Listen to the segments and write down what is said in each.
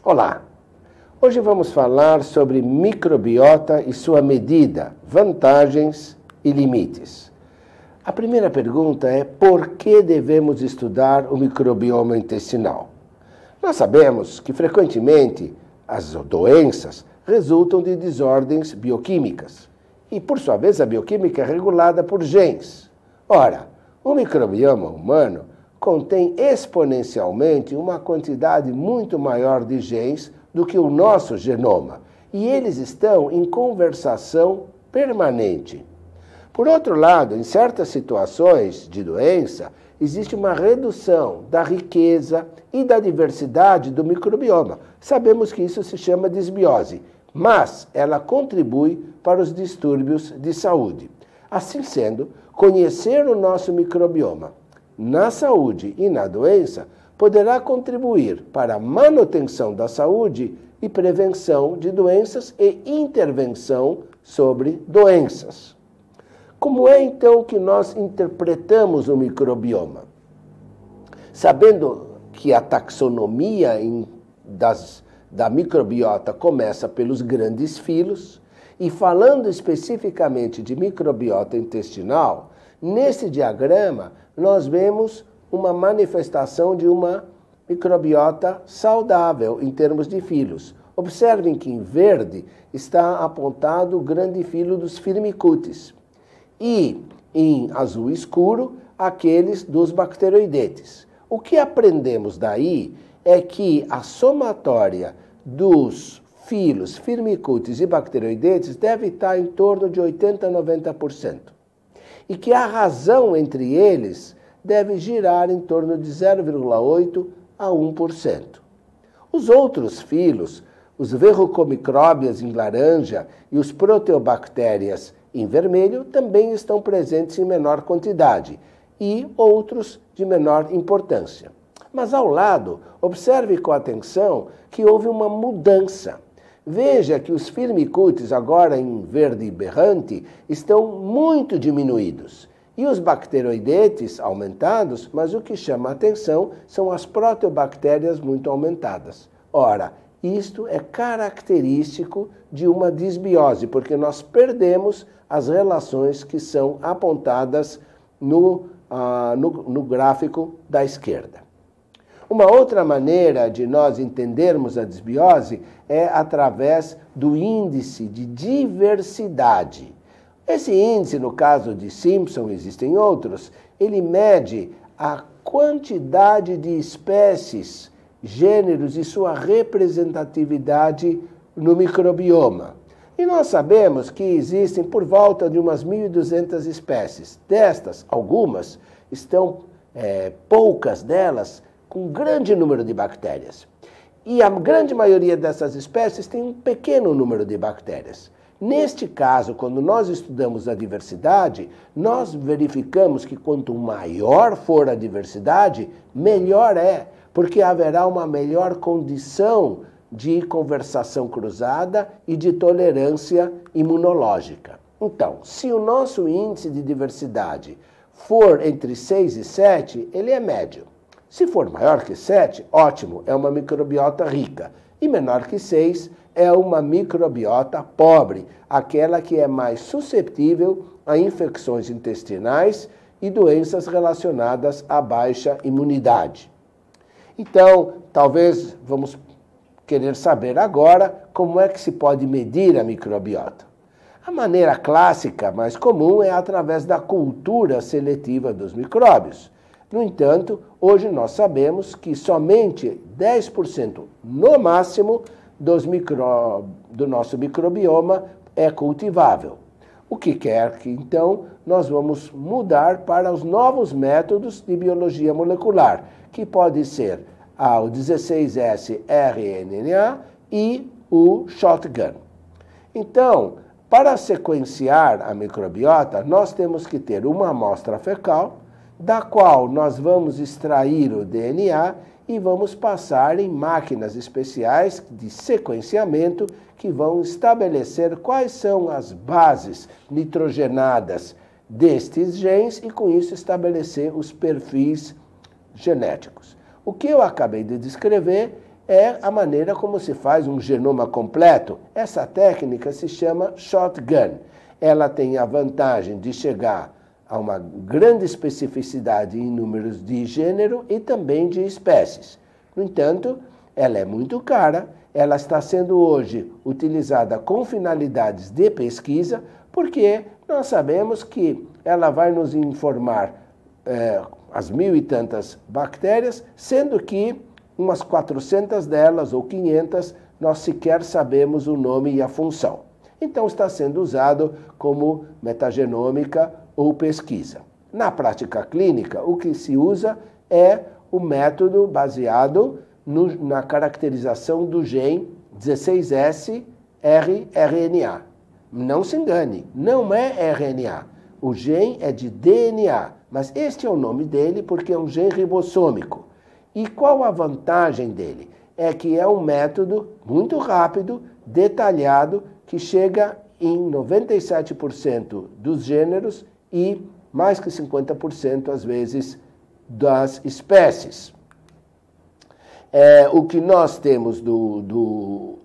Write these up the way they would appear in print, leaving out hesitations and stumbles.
Olá! Hoje vamos falar sobre microbiota e sua medida, vantagens e limites. A primeira pergunta é: por que devemos estudar o microbioma intestinal? Nós sabemos que frequentemente as doenças resultam de desordens bioquímicas e, por sua vez, a bioquímica é regulada por genes. Ora, o microbioma humano contém exponencialmente uma quantidade muito maior de genes do que o nosso genoma, e eles estão em conversação permanente. Por outro lado, em certas situações de doença, existe uma redução da riqueza e da diversidade do microbioma. Sabemos que isso se chama desbiose, mas ela contribui para os distúrbios de saúde. Assim sendo, conhecer o nosso microbioma na saúde e na doença poderá contribuir para a manutenção da saúde e prevenção de doenças e intervenção sobre doenças. Como é então que nós interpretamos o microbioma? Sabendo que a taxonomia da microbiota começa pelos grandes filos, e falando especificamente de microbiota intestinal, nesse diagrama nós vemos uma manifestação de uma microbiota saudável em termos de filos. Observem que em verde está apontado o grande filo dos Firmicutes e em azul escuro aqueles dos bacteroidetes. O que aprendemos daí é que a somatória dos filos, Firmicutes e bacteroidetes deve estar em torno de 80% a 90%. E que a razão entre eles deve girar em torno de 0,8% a 1%. Os outros filos, os verrucomicróbias em laranja e os proteobactérias em vermelho, também estão presentes em menor quantidade, e outros de menor importância. Mas ao lado, observe com atenção que houve uma mudança. Veja que os Firmicutes, agora em verde berrante, estão muito diminuídos. E os bacteroidetes aumentados, mas o que chama a atenção são as proteobactérias muito aumentadas. Ora, isto é característico de uma disbiose, porque nós perdemos as relações que são apontadas no gráfico da esquerda. Uma outra maneira de nós entendermos a disbiose é através do índice de diversidade. Esse índice, no caso de Simpson, existem outros, ele mede a quantidade de espécies, gêneros e sua representatividade no microbioma. E nós sabemos que existem por volta de umas 1.200 espécies. Destas, algumas estão, poucas delas, com um grande número de bactérias. E a grande maioria dessas espécies tem um pequeno número de bactérias. Neste caso, quando nós estudamos a diversidade, nós verificamos que quanto maior for a diversidade, melhor é, porque haverá uma melhor condição de conversação cruzada e de tolerância imunológica. Então, se o nosso índice de diversidade for entre 6 e 7, ele é médio. Se for maior que 7, ótimo, é uma microbiota rica. E menor que 6, é uma microbiota pobre, aquela que é mais suscetível a infecções intestinais e doenças relacionadas à baixa imunidade. Então, talvez vamos querer saber agora como é que se pode medir a microbiota. A maneira clássica mais comum é através da cultura seletiva dos micróbios. No entanto, hoje nós sabemos que somente 10% no máximo do nosso microbioma é cultivável. O que quer que, então, nós vamos mudar para os novos métodos de biologia molecular, que pode ser o 16S-rNNA e o shotgun. Então, para sequenciar a microbiota, nós temos que ter uma amostra fecal, da qual nós vamos extrair o DNA e vamos passar em máquinas especiais de sequenciamento que vão estabelecer quais são as bases nitrogenadas destes genes e, com isso, estabelecer os perfis genéticos. O que eu acabei de descrever é a maneira como se faz um genoma completo. Essa técnica se chama shotgun. Ela tem a vantagem de chegar a uma grande especificidade em números de gênero e também de espécies. No entanto, ela é muito cara, ela está sendo hoje utilizada com finalidades de pesquisa, porque nós sabemos que ela vai nos informar as 1.000 e tantas bactérias, sendo que umas 400 delas ou 500 nós sequer sabemos o nome e a função. Então está sendo usado como metagenômica ou pesquisa. Na prática clínica, o que se usa é o método baseado na caracterização do gene 16S rRNA. Não se engane, não é RNA. O gene é de DNA, mas este é o nome dele porque é um gene ribossômico. E qual a vantagem dele? É que é um método muito rápido, detalhado, que chega em 97% dos gêneros e mais que 50% às vezes das espécies. O que nós temos do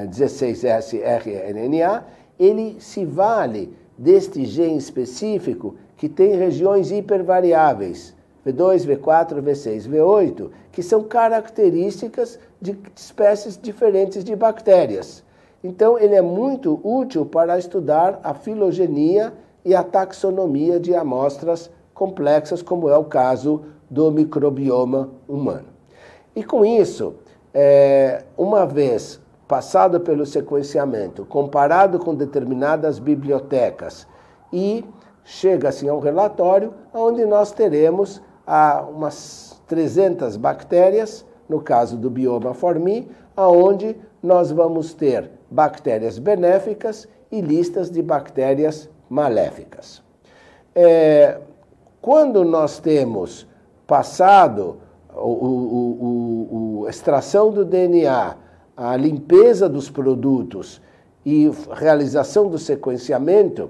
16S rRNA, ele se vale deste gene específico que tem regiões hipervariáveis, V2, V4, V6, V8, que são características de espécies diferentes de bactérias. Então, ele é muito útil para estudar a filogenia e a taxonomia de amostras complexas, como é o caso do microbioma humano. E com isso, uma vez passado pelo sequenciamento, comparado com determinadas bibliotecas, e chega-se a um relatório onde nós teremos umas 300 bactérias, no caso do bioma Formi, onde nós vamos ter bactérias benéficas e listas de bactérias maléficas. Quando nós temos passado a extração do DNA, a limpeza dos produtos e realização do sequenciamento,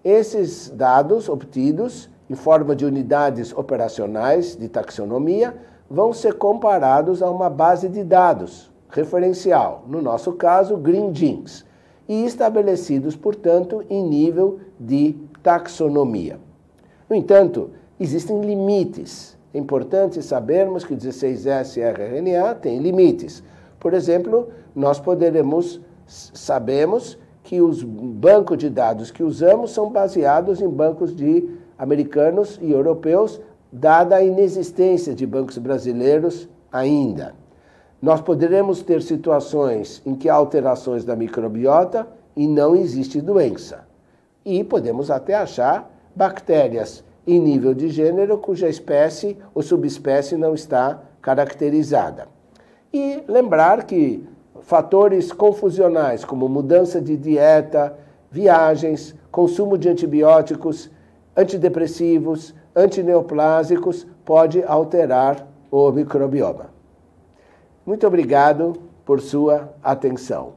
esses dados obtidos em forma de unidades operacionais de taxonomia vão ser comparados a uma base de dados referencial, no nosso caso, Green Genes, e estabelecidos, portanto, em nível de taxonomia. No entanto, existem limites. É importante sabermos que o 16S rRNA tem limites. Por exemplo, nós sabemos que os bancos de dados que usamos são baseados em bancos de americanos e europeus, dada a inexistência de bancos brasileiros ainda. Nós poderemos ter situações em que há alterações da microbiota e não existe doença. E podemos até achar bactérias em nível de gênero cuja espécie ou subespécie não está caracterizada. E lembrar que fatores confusionais como mudança de dieta, viagens, consumo de antibióticos, antidepressivos, antineoplásicos pode alterar o microbioma. Muito obrigado por sua atenção.